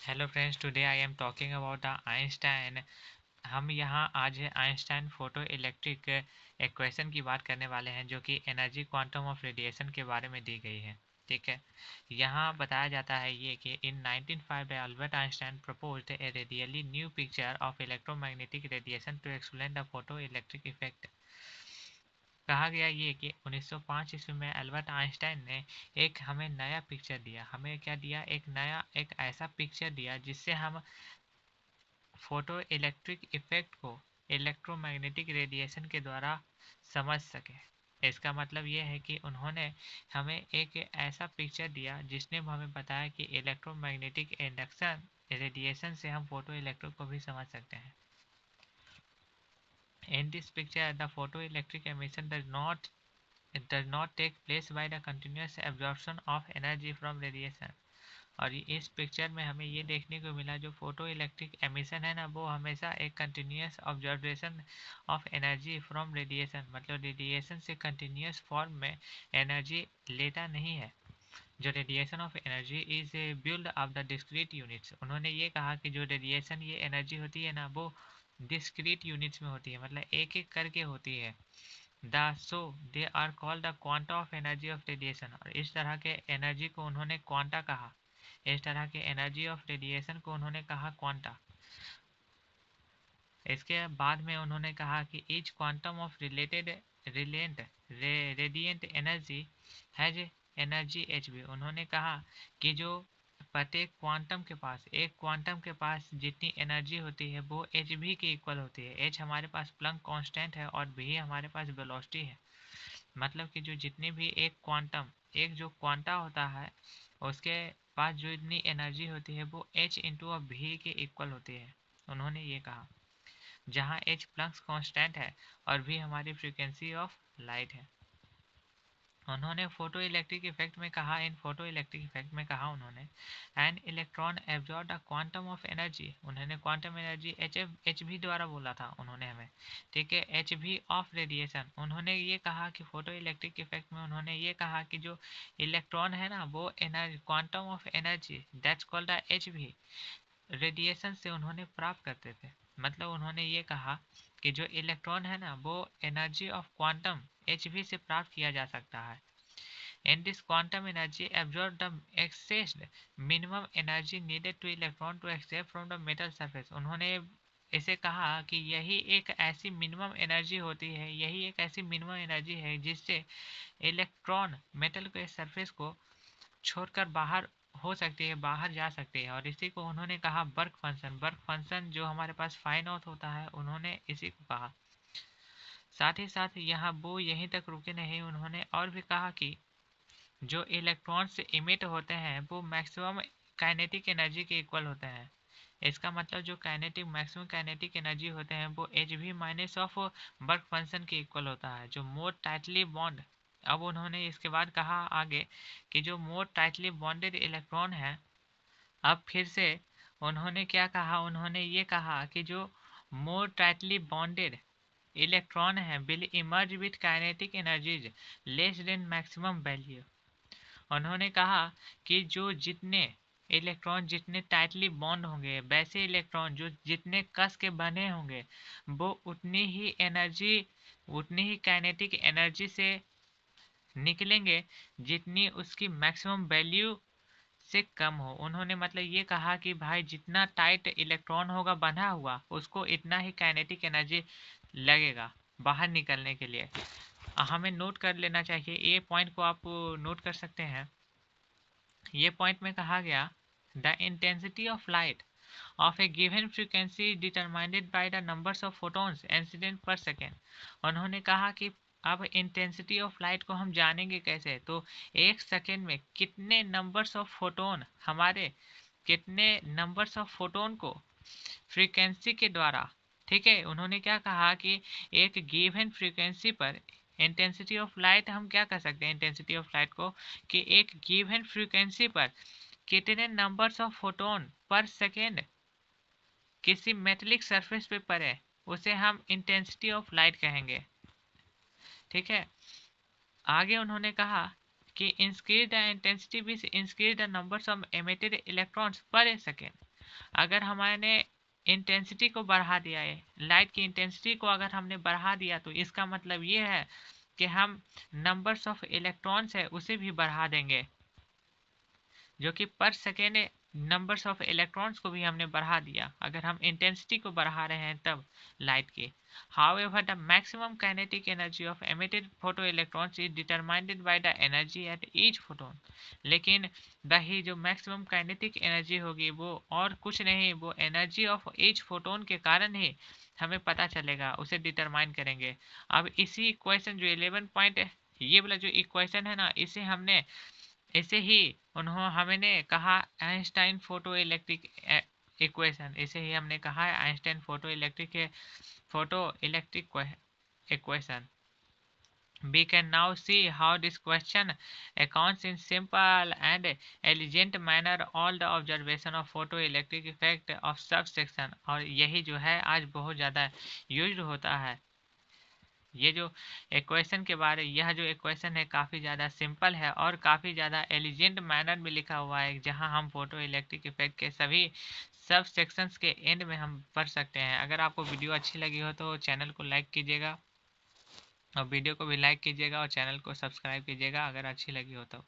Hello friends, today I am talking about the Einstein. हम यहाँ आज आइंस्टाइन फोटो इलेक्ट्रिक इक्वेशन की बात करने वाले हैं, जो कि एनर्जी क्वांटम ऑफ रेडिएशन के बारे में दी गई है। ठीक है, यहाँ बताया जाता है ये कि in 1905 Albert Einstein proposed a radically new picture of electromagnetic radiation to explain the photo electric effect. कहा गया ये कि 1905 ईस्वी में अल्बर्ट आइंस्टाइन ने एक हमें नया पिक्चर दिया। हमें क्या दिया? एक ऐसा पिक्चर दिया जिससे हम फोटो इलेक्ट्रिक इफेक्ट को इलेक्ट्रोमैग्नेटिक रेडिएशन के द्वारा समझ सके। इसका मतलब ये है कि उन्होंने हमें एक ऐसा पिक्चर दिया जिसने हमें बताया कि इलेक्ट्रोमैग्नेटिक इंडक्शन रेडिएशन से हम फोटो इलेक्ट्रिक को भी समझ सकते हैं। In this picture, the photoelectric emission does not take place by the continuous absorption of energy from radiation। और इस पिक्चर में हमें ये देखने को मिला, जो फोटो इलेक्ट्रिक एमिशन है ना, वो हमेशा एक continuous observation of energy from radiation, मतलब रेडिएशन से कंटिन्यूस फॉर्म में एनर्जी लेता नहीं है। जो radiation of energy is build of the discrete units. उन्होंने ये कहा कि जो रेडिएशन ये एनर्जी होती है ना, वो डिस्क्रीट यूनिट्स में होती है, मतलब एक एक करके होती है। So they are called the quanta of energy of radiation. और इस तरह के एनर्जी को उन्होंने क्वांटा कहा। इस तरह के एनर्जी ऑफ रेडिएशन को उन्होंने कहा क्वांटा। इसके बाद में उन्होंने कहा कि each quantum of reliant radiant energy has energy H भी। उन्होंने कहा कि जो प्रत्येक क्वांटम के पास, एक क्वांटम के पास जितनी एनर्जी होती है वो एच भी के इक्वल होती है। एच हमारे पास प्लैंक कांस्टेंट है और भी हमारे पास वेलोसिटी है। मतलब कि जो जितनी भी एक जो क्वांटा होता है, उसके पास जो इतनी एनर्जी होती है वो एच इंटू भी के इक्वल होती है। उन्होंने ये कहा, जहाँ एच प्लैंक्स कांस्टेंट है और भी हमारी फ्रीक्वेंसी ऑफ लाइट है। उन्होंने फोटो इलेक्ट्रिक इफेक्ट में कहा, उन्होंने an electron absorb the quantum of energy. उन्होंने क्वांटम एनर्जी एच भी द्वारा बोला था उन्होंने हमें। ठीक है, एच भी ऑफ रेडिएशन। उन्होंने ये कहा कि फोटो इलेक्ट्रिक इफेक्ट में उन्होंने ये कहा कि जो इलेक्ट्रॉन है ना, वो energy quantum of energy that's called the H भी रेडिएशन से उन्होंने प्राप्त करते थे। मतलब उन्होंने ये कहा कि जो इलेक्ट्रॉन है ना, वो एनर्जी ऑफ क्वांटम एच भी से प्राप्त किया जा सकता है। In this quantum energy absorb the excess minimum energy needed to electron to escape from the metal surface. उन्होंने इसे कहा कि यही एक ऐसी मिनिमम एनर्जी होती है, यही एक ऐसी मिनिमम एनर्जी है जिससे इलेक्ट्रॉन मेटल के सरफेस को छोड़कर बाहर हो सकती है, बाहर जा सकती है। और इसी को उन्होंने कहा वर्क फंक्शन। वर्क फंक्शन जो हमारे पास फाइन आउट होता है, उन्होंने इसी को कहा। साथ ही साथ यहाँ वो यहीं तक रुके नहीं, उन्होंने और भी कहा कि जो इलेक्ट्रॉन्स इमिट होते हैं वो मैक्सिमम काइनेटिक एनर्जी के इक्वल होते हैं। इसका मतलब जो मैक्सिमम काइनेटिक एनर्जी होते हैं वो एच भी माइनस ऑफ वर्क फंक्शन के इक्वल होता है, जो मोर टाइटली बॉन्ड। अब उन्होंने इसके बाद कहा आगे कि जो मोर टाइटली बॉन्डेड इलेक्ट्रॉन है, अब फिर से उन्होंने क्या कहा? उन्होंने ये कहा कि जो मोर टाइटली बॉन्डेड इलेक्ट्रॉन है will emerge with kinetic energies less than maximum value. उन्होंने कहा कि जो जितने इलेक्ट्रॉन जितने टाइटली बॉन्ड होंगे, वैसे इलेक्ट्रॉन जो जितने कस के बने होंगे, वो उतनी ही काइनेटिक एनर्जी से निकलेंगे जितनी उसकी मैक्सिमम वैल्यू से कम हो। उन्होंने मतलब ये कहा कि भाई जितना टाइट इलेक्ट्रॉन होगा बंधा हुआ, उसको इतना ही काइनेटिक एनर्जी लगेगा बाहर निकलने के लिए। हमें नोट कर लेना चाहिए, ये पॉइंट को आप नोट कर सकते हैं। ये पॉइंट में कहा गया, the intensity of light of a given frequency determined by the numbers of photons incident per second। उन्होंने कहा कि अब इंटेंसिटी ऑफ लाइट को हम जानेंगे कैसे? तो एक सेकेंड में कितने नंबर्स ऑफ फोटोन को फ्रीक्वेंसी के द्वारा, ठीक है, उन्होंने क्या कहा कि एक गिवन फ्रीक्वेंसी पर इंटेंसिटी ऑफ लाइट हम क्या कर सकते हैं? इंटेंसिटी ऑफ लाइट को कि एक गिवन फ्रीक्वेंसी पर कितने नंबर्स ऑफ फोटोन पर सेकेंड किसी मेटेलिक सरफेस पे पड़े, उसे हम इंटेंसिटी ऑफ लाइट कहेंगे। ठीक है, आगे उन्होंने कहा कि increase the intensity which increase the numbers of emitted electrons पर सेकेंड। अगर हमारे इंटेंसिटी को बढ़ा दिया है, लाइट की इंटेंसिटी को अगर हमने बढ़ा दिया तो इसका मतलब ये है कि हम नंबर्स ऑफ इलेक्ट्रॉन्स है उसे भी बढ़ा देंगे, जो कि पर सेकेंड नंबर्स ऑफ इलेक्ट्रॉन्स को भी हमने बढ़ा दिया अगर हम इंटेंसिटी को बढ़ा रहे हैं तब लाइट की। However, the maximum kinetic energy of emitted photoelectrons is determined by the energy at each photon. लेकिन ही जो मैक्सिमम काइनेटिक एनर्जी होगी वो और कुछ नहीं, वो एनर्जी ऑफ ईच फोटोन के कारण ही हमें पता चलेगा, उसे डिटरमाइन करेंगे। अब इसी इक्वेशन जो 11 पॉइंट ये वाला जो इक्वेशन है ना, इसे ही हमने कहा आइंस्टाइन फोटो इलेक्ट्रिक इक्वेशन, इसे ही हमने कहा है Einstein photo electric equation. We can now see how this question accounts in simple and elegant manner all the observation of photoelectric effect of subsection, और यही जो है आज बहुत ज़्यादा यूज होता है। ये जो इक्वेशन के बारे, यह जो इक्वेशन है काफ़ी ज़्यादा सिंपल है और काफ़ी ज़्यादा एलिजेंट मैनर में लिखा हुआ है, जहां हम फोटो इलेक्ट्रिक इफेक्ट के सभी सब सेक्शंस के एंड में हम पढ़ सकते हैं। अगर आपको वीडियो अच्छी लगी हो तो चैनल को लाइक कीजिएगा और वीडियो को भी लाइक कीजिएगा और चैनल को सब्सक्राइब कीजिएगा अगर अच्छी लगी हो तो।